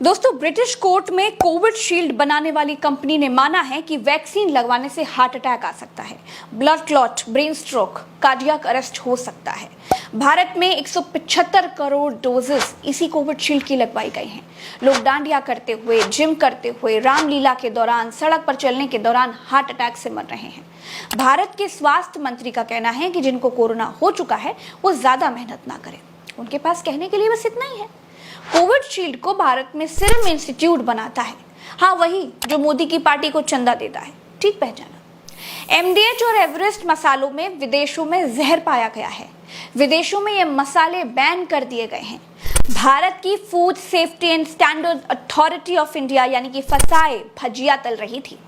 दोस्तों, British court में Covishield बनाने वाली कंपनी ने माना है कि वैक्सीन लगवाने से हार्ट अटैक आ सकता है, blood clot, brain stroke, cardiac arrest हो सकता है। भारत में 175 करोड़ डोजेस इसी कोविशील्ड की लगवाई गई हैं। लोग डांडिया करते हुए, जिम करते हुए, रामलीला के दौरान, सड़क पर चलने के दौरान हार्ट अटैक से मर रहे हैं। भारत के स्वास्थ्य मंत्री का कहना है कि जिनको कोरोना हो चुका है वो ज्यादा मेहनत ना करें, उनके पास कहने के लिए बस इतना ही है। कोविशील्ड को भारत में सीरम इंस्टीट्यूट बनाता है, हाँ वही जो मोदी की पार्टी को चंदा देता है, ठीक पहचाना। एमडीएच और एवरेस्ट मसालों में विदेशों में जहर पाया गया है। विदेशों में ये मसाले बैन कर दिए गए हैं। भारत की food safety and standard authority of India यानी कि फसाए भजिया तल रही थी।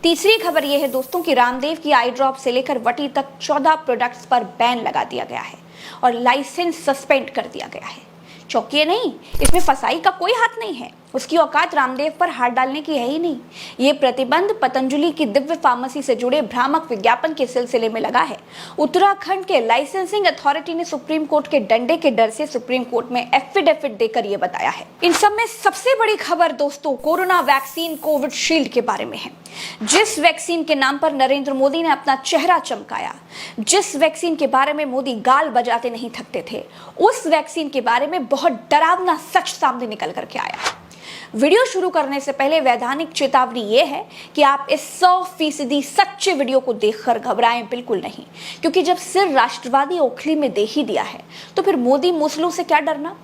तीसरी खबर यह है दोस्तों कि रामदेव की आई ड्रॉप से लेकर वटी तक 14 प्रोडक्ट्स पर बैन लगा दिया गया है और लाइसेंस सस्पेंड कर दिया गया है। चौंकिए नहीं, इसमें फसाई का कोई हाथ नहीं है। उसकी औकात रामदेव पर हाथ डालने की है ही नहीं। ये प्रतिबंध पतंजलि की दिव्य फार्मेसी से जुड़े भ्रामक विज्ञापन के सिलसिले में लगा है। उत्तराखंड के लाइसेंसिंग अथॉरिटी ने सुप्रीम कोर्ट के डंडे के डर से सुप्रीम कोर्ट में एफिडेविट देकर ये बताया है। इन सब में सबसे बड़ी खबर दोस्तों कोरोना वैक्सीन कोविशील्ड के बारे में है। जिस वैक्सीन के नाम पर नरेंद्र मोदी ने अपना चेहरा चमकाया, जिस वैक्सीन के बारे में मोदी गाल बजाते नहीं थकते थे, उस वैक्सीन के बारे में बहुत डरावना सच सामने निकल करके आया है। वीडियो शुरू करने से पहले वैधानिक चेतावनी ये है कि आप इस 100% सच्चे वीडियो को देखकर घबराएं बिल्कुल नहीं, क्योंकि जब सिर राष्ट्रवादी ओखली में दे ही दिया है तो फिर मोदी मूसलों से क्या डरना।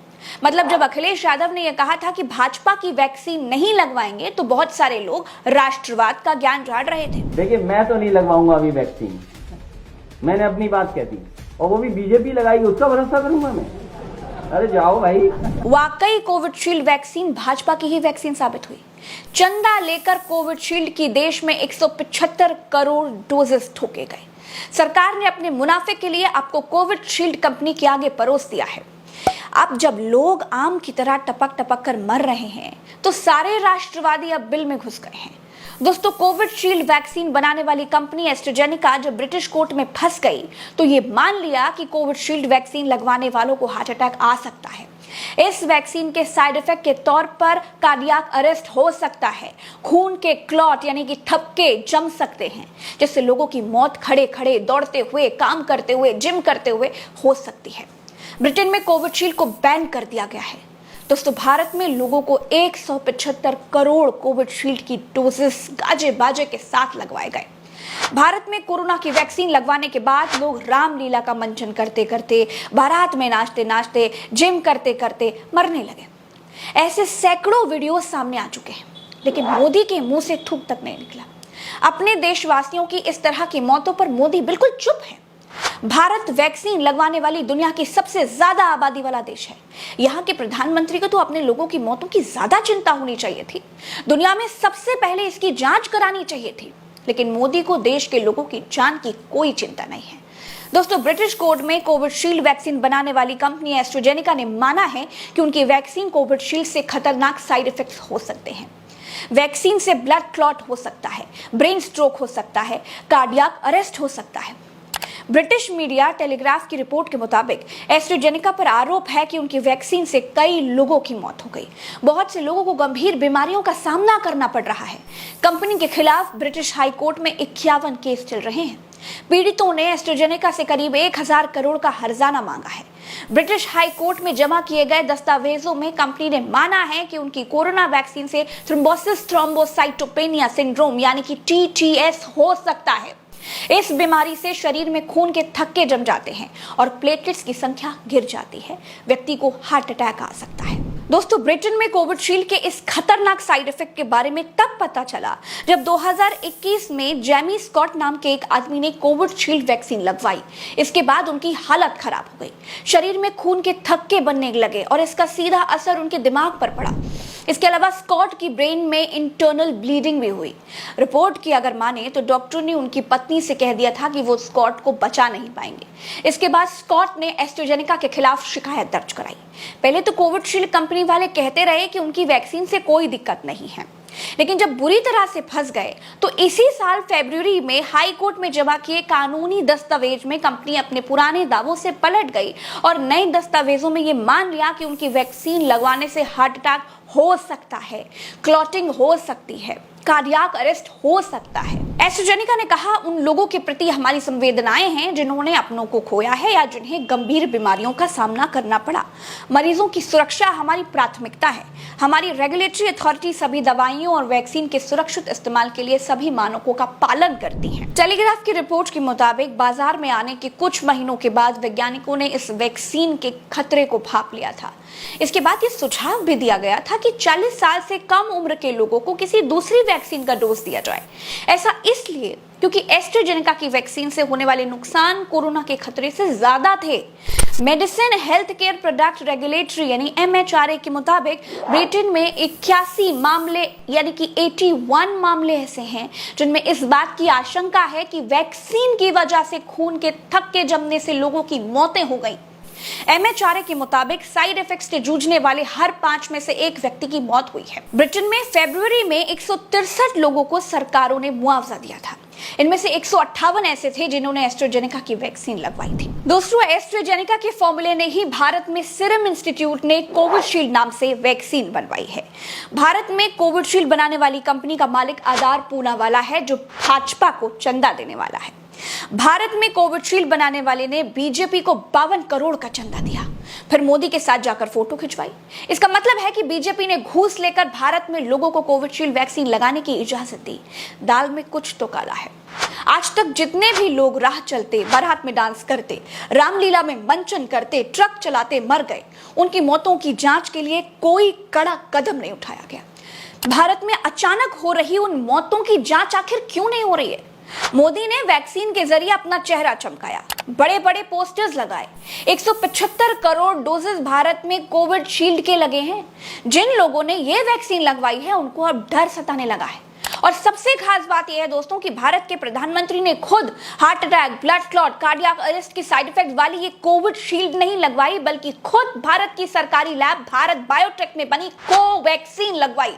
मतलब जब अखिलेश यादव ने यह कहा था कि भाजपा की वैक्सीन नहीं लगवाएंगे तो बहुत सारे लोग राष्ट्रवाद का ज्ञान झाड़ रहे थे। देखिए, मैं तो नहीं लगवाऊंगा अभी वैक्सीन, मैंने अपनी बात कह दी, और वो भी बीजेपी लगाएगी उसका भरोसा करूंगा मैं। अरे जाओ भाई। वाकई कोविशील्ड वैक्सीन भाजपा की ही वैक्सीन साबित हुई। चंदा लेकर कोविशील्ड की देश में 175 करोड़ डोजेस ठोके गए। सरकार ने अपने मुनाफे के लिए आपको कोविशील्ड कंपनी के आगे परोस दिया है। अब जब लोग आम की तरह टपक टपक कर मर रहे हैं तो सारे राष्ट्रवादी अब बिल में घुस गए हैं। दोस्तों, कोविशील्ड वैक्सीन बनाने वाली कंपनी एस्ट्राजेनेका जब ब्रिटिश कोर्ट में फंस गई तो ये मान लिया कि कोविशील्ड वैक्सीन लगवाने वालों को हार्ट अटैक आ सकता है। इस वैक्सीन के साइड इफेक्ट के तौर पर कार्डियक अरेस्ट हो सकता है, खून के क्लॉट यानी कि थपके जम सकते हैं, जिससे लोगों की मौत खड़े खड़े, दौड़ते हुए, काम करते हुए, जिम करते हुए हो सकती है। ब्रिटेन में कोविशील्ड को बैन कर दिया गया है। दोस्तों, भारत में लोगों को 175 करोड़ कोविशील्ड की डोजेस गाजे बाजे के साथ लगवाए गए। भारत में कोरोना की वैक्सीन लगवाने के बाद लोग रामलीला का मंचन करते करते, बारात में नाचते नाचते, जिम करते करते मरने लगे। ऐसे सैकड़ों वीडियो सामने आ चुके हैं, लेकिन मोदी के मुंह से थूक तक नहीं निकला। अपने देशवासियों की इस तरह की मौतों पर मोदी बिल्कुल चुप है। भारत वैक्सीन लगवाने वाली दुनिया की सबसे ज्यादा आबादी वाला देश है। यहाँ के प्रधानमंत्री को तो अपने लोगों की मौतों की ज्यादा चिंता होनी चाहिए थी। दुनिया में सबसे पहले इसकी जांच करानी चाहिए थी, लेकिन मोदी को देश के लोगों की जान की कोई चिंता नहीं है। दोस्तों, ब्रिटिश कोर्ट में कोविशील्ड वैक्सीन बनाने वाली कंपनी एस्ट्राजेनेका ने माना है कि उनकी वैक्सीन कोविशील्ड से खतरनाक साइड इफेक्ट्स हो सकते हैं। वैक्सीन से ब्लड क्लॉट हो सकता है, ब्रेन स्ट्रोक हो सकता है, कार्डियक अरेस्ट हो सकता है। ब्रिटिश मीडिया टेलीग्राफ की रिपोर्ट के मुताबिक एस्ट्राजेनेका पर आरोप है कि उनकी वैक्सीन से कई लोगों की मौत हो गई। बहुत से लोगों को गंभीर बीमारियों का सामना करना पड़ रहा है। कंपनी के खिलाफ ब्रिटिश हाई कोर्ट में 51 केस चल रहे हैं। पीड़ितों ने एस्ट्राजेनेका से करीब 1000 करोड़ का हर्जाना मांगा है। ब्रिटिश हाई कोर्ट में जमा किए गए दस्तावेजों में कंपनी ने माना है कि उनकी कोरोना वैक्सीन से थ्रोम्बोसिस थ्रोम्बोसाइटोपेनिया सिंड्रोम यानी कि TTS हो सकता है। इस बीमारी से शरीर में खून के थक्के जम जाते हैं और प्लेटलेट्स की संख्या गिर जाती है। व्यक्ति को हार्ट अटैक आ सकता है। दोस्तों, ब्रिटेन में कोविशील्ड के इस खतरनाक साइड इफेक्ट के बारे में तब पता चला जब 2021 में जेमी स्कॉट नाम के एक आदमी ने कोविशील्ड वैक्सीन लगवाई। इसके बाद उनकी हालत खराब हो गई, शरीर में खून के थक्के बनने लगे और इसका सीधा असर उनके दिमाग पर पड़ा। इसके अलावा स्कॉट की ब्रेन में इंटरनल ब्लीडिंग भी हुई। रिपोर्ट की अगर माने तो डॉक्टर ने उनकी पत्नी से कह दिया था कि वो स्कॉट को बचा नहीं पाएंगे। इसके बाद स्कॉट ने एस्ट्राजेनेका के खिलाफ शिकायत दर्ज कराई। पहले तो कोविशील्ड कंपनी वाले कहते रहे कि उनकी वैक्सीन से कोई दिक्कत नहीं है, लेकिन जब बुरी तरह से फंस गए तो इसी साल फरवरी में हाई कोर्ट में जमा किए कानूनी दस्तावेज में कंपनी अपने पुराने दावों से पलट गई और नए दस्तावेजों में ये मान लिया कि उनकी वैक्सीन लगवाने से हार्ट अटैक हो सकता है, क्लॉटिंग हो सकती है, कार्डियक अरेस्ट हो सकता है। एस्ट्राजेनेका ने कहा, उन लोगों के प्रति हमारी संवेदनाएं हैं जिन्होंने अपनों को खोया है या जिन्हें गंभीर बीमारियों का सामना करना पड़ा। मरीजों की सुरक्षा हमारी प्राथमिकता है। हमारी रेगुलेटरी अथॉरिटी सभी दवाइयों और वैक्सीन के सुरक्षित इस्तेमाल के लिए सभी मानकों का पालन करती है। टेलीग्राफ की रिपोर्ट के मुताबिक बाजार में आने के कुछ महीनों के बाद वैज्ञानिकों ने इस वैक्सीन के खतरे को भांप लिया था। इसके बाद ये सुझाव भी दिया गया था कि 40 साल से कम उम्र के लोगों को किसी दूसरी वैक्सीन का डोज दिया जाए। ऐसा इसलिए क्योंकि एस्ट्राजेनेका की वैक्सीन से होने वाले नुकसान कोरोना के खतरे से ज्यादा थे। Medicine health care product regulatory यानी MHRA के मुताबिक ब्रिटेन में 81 मामले यानी कि 81 मामले ऐसे हैं जिनमें इस बात की आशंका है कि वैक्सीन की वजह से खून के थक्के जमने से लोगों की मौतें हो गई। MHRA के मुताबिक साइड इफेक्ट्स से जूझने वाले हर 5 में से एक व्यक्ति की मौत हुई है। ब्रिटेन में फरवरी में 163 लोगों को सरकारों ने मुआवजा दिया था। इनमें से 158 ऐसे थे जिन्होंने एस्ट्राजेनेका की वैक्सीन लगवाई थी। दोस्तों, एस्ट्राजेनेका के फॉर्मूले ने ही भारत में सीरम इंस्टीट्यूट ने कोविशील्ड नाम से वैक्सीन बनवाई है। भारत में कोविशील्ड बनाने वाली कंपनी का मालिक आधार पूनावाला है, जो भाजपा को चंदा देने वाला है। भारत में कोविशील्ड बनाने वाले ने बीजेपी को 52 करोड़ का चंदा दिया, फिर मोदी के साथ जाकर फोटो खिंचवाई। इसका मतलब है कि बीजेपी ने घूस लेकर भारत में लोगों को कोविशील्ड वैक्सीन लगाने की इजाजत दी। दाल में कुछ तो काला है। आज तक जितने भी लोग राह चलते, बारात में डांस करते, रामलीला में मंचन करते, ट्रक चलाते मर गए, उनकी मौतों की जांच के लिए कोई कड़ा कदम नहीं उठाया गया। भारत में अचानक हो रही उन मौतों की जांच आखिर क्यों नहीं हो रही है? मोदी ने वैक्सीन के जरिए अपना चेहरा चमकाया, बड़े बड़े पोस्टर्स लगाए। 175 करोड़ डोजेस भारत में कोविशील्ड के लगे हैं। जिन लोगों ने ये वैक्सीन लगवाई है उनको अब डर सताने लगा है। और सबसे खास बात यह है दोस्तों कि भारत के प्रधानमंत्री ने खुद heart attack, blood clot, cardiac arrest की साइड इफेक्ट वाली ये कोविशील्ड नहीं लगवाई, बल्कि खुद भारत की सरकारी लैब भारत बायोटेक में बनी कोवैक्सीन लगवाई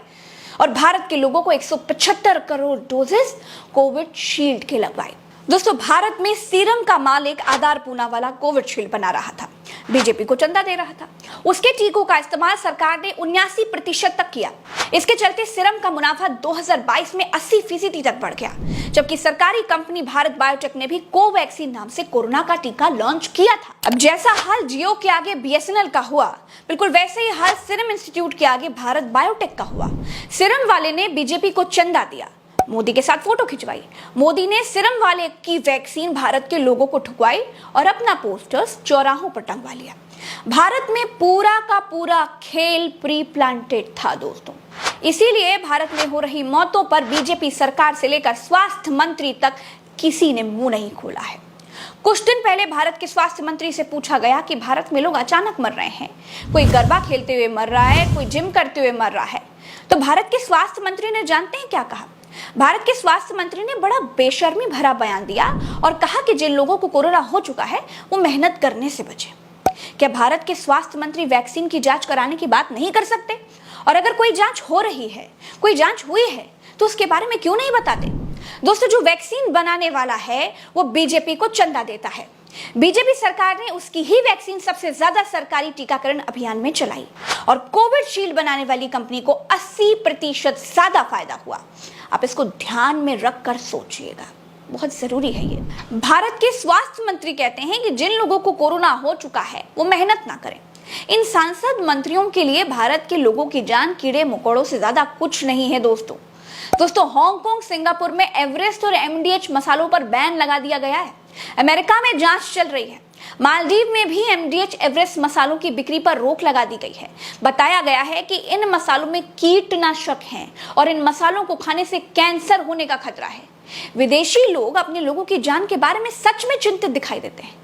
और भारत के लोगों को 175 करोड़ डोजेस कोविशील्ड के लगवाए। दोस्तों, भारत में सीरम का मालिक आधार पूनावाला कोविशील्ड बना रहा था, बीजेपी को चंदा दे रहा था। उसके टीकों का इस्तेमाल सरकार ने 79% तक किया। इसके चलते सीरम का मुनाफा 2022 में 80% तक बढ़ गया, जबकि सरकारी कंपनी भारत बायोटेक ने भी कोवैक्सीन नाम से कोरोना का टीका लॉन्च किया था। अब जैसा हाल जियो के आगे BSNL का हुआ, बिल्कुल वैसे ही हाल सीरम इंस्टीट्यूट के आगे भारत बायोटेक का हुआ। सीरम वाले ने बीजेपी को चंदा दिया, मोदी के साथ फोटो खिंचवाई। मोदी ने सीरम वाले की वैक्सीन भारत के लोगों को ठुकवाई और अपना पोस्टर्स चौराहों पर टंगवा लिया। भारत में पूरा का पूरा खेल प्री प्लांटेड था दोस्तों। इसीलिए भारत में हो रही मौतों पर बीजेपी सरकार से लेकर स्वास्थ्य मंत्री तक किसी ने मुंह नहीं खोला है। कुछ दिन पहले भारत के स्वास्थ्य मंत्री से पूछा गया कि भारत में लोग अचानक मर रहे हैं, कोई गरबा खेलते हुए मर रहा है, कोई जिम करते हुए मर रहा है, तो भारत के स्वास्थ्य मंत्री ने जानते हैं क्या कहा? भारत के स्वास्थ्य मंत्री ने बड़ा बेशर्मी भरा बयान दिया और कहा कि जिन लोगों को कोरोना हो चुका है वो मेहनत करने से बचे। क्या भारत के स्वास्थ्य मंत्री वैक्सीन की जांच कराने की बात नहीं कर सकते? और अगर कोई जांच हो रही है, कोई जांच हुई है, तो उसके बारे में क्यों नहीं बताते? दोस्तों, जो वैक्सीन बनाने वाला है वो बीजेपी को चंदा देता है। बीजेपी सरकार ने उसकी ही वैक्सीन सबसे ज्यादा सरकारी टीकाकरण अभियान में चलाई और कोविशील्ड बनाने वाली कंपनी को 80% ज्यादा फायदा हुआ। आप इसको ध्यान में रखकर सोचिएगा, बहुत जरूरी है ये। भारत के स्वास्थ्य मंत्री कहते हैं कि जिन लोगों को कोरोना हो चुका है वो मेहनत ना करें। इन सांसद मंत्रियों के लिए भारत के लोगों की जान कीड़े मकोड़ों से ज्यादा कुछ नहीं है दोस्तों। हांगकांग, सिंगापुर में एवरेस्ट और MDH मसालों पर बैन लगा दिया गया है। अमेरिका में जांच चल रही है। मालदीव में भी MDH एवरेस्ट मसालों की बिक्री पर रोक लगा दी गई है। बताया गया है कि इन मसालों में कीटनाशक हैं और इन मसालों को खाने से कैंसर होने का खतरा है। विदेशी लोग अपने लोगों की जान के बारे में सच में चिंतित दिखाई देते हैं।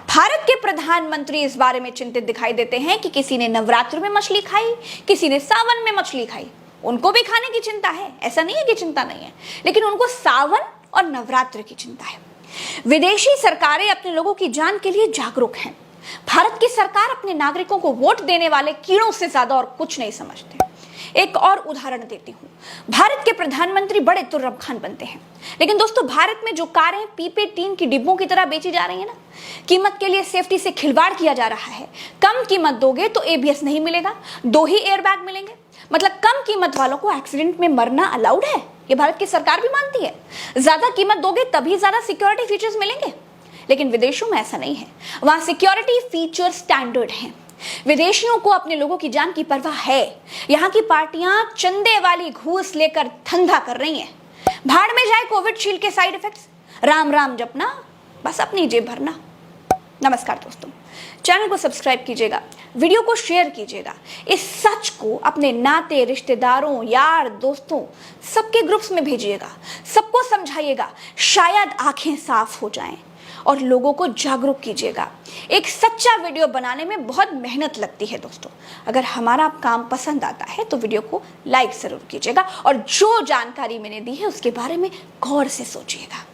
भारत के प्रधानमंत्री इस बारे में चिंतित दिखाई देते हैं कि किसी ने नवरात्र में मछली खाई, किसी ने सावन में मछली खाई। उनको भी खाने की चिंता है, ऐसा नहीं है कि चिंता नहीं है, लेकिन उनको सावन और नवरात्र की चिंता है। विदेशी सरकारें अपने लोगों की जान के लिए जागरूक हैं। भारत की सरकार अपने नागरिकों को वोट देने वाले कीड़ों से ज्यादा और कुछ नहीं समझते। एक और उदाहरण देती हूँ। भारत के प्रधानमंत्री बड़े तुर्रब खान बनते हैं, लेकिन दोस्तों भारत में जो कारें पीपे टीन की डिब्बों की तरह बेची जा रही है ना, कीमत के लिए सेफ्टी से खिलवाड़ किया जा रहा है। कम कीमत दोगे तो ABS नहीं मिलेगा, 2 ही एयरबैग मिलेंगे। मतलब कम कीमत वालों को एक्सीडेंट में मरना अलाउड है? ये भारत की सरकार भी मानती है। ज्यादा कीमत दोगे तभी ज्यादा सिक्योरिटी फीचर्स मिलेंगे, लेकिन विदेशों में ऐसा नहीं है। वहां सिक्योरिटी फीचर स्टैंडर्ड हैं। विदेशियों को अपने लोगों की जान की परवाह है। यहाँ की पार्टियां चंदे वाली घूस लेकर धंधा कर रही हैं। भाड़ में जाए कोविडशील्ड के साइड इफेक्ट्स, राम राम जपना, बस अपनी जेब भरना। नमस्कार दोस्तों, चैनल को सब्सक्राइब कीजिएगा, वीडियो को शेयर कीजिएगा, इस सच को अपने नाते रिश्तेदारों यार दोस्तों सबके ग्रुप्स में भेजिएगा, सबको समझाइएगा, शायद आंखें साफ हो जाएं और लोगों को जागरूक कीजिएगा। एक सच्चा वीडियो बनाने में बहुत मेहनत लगती है दोस्तों। अगर हमारा काम पसंद आता है तो वीडियो को लाइक जरूर कीजिएगा और जो जानकारी मैंने दी है उसके बारे में गौर से सोचिएगा।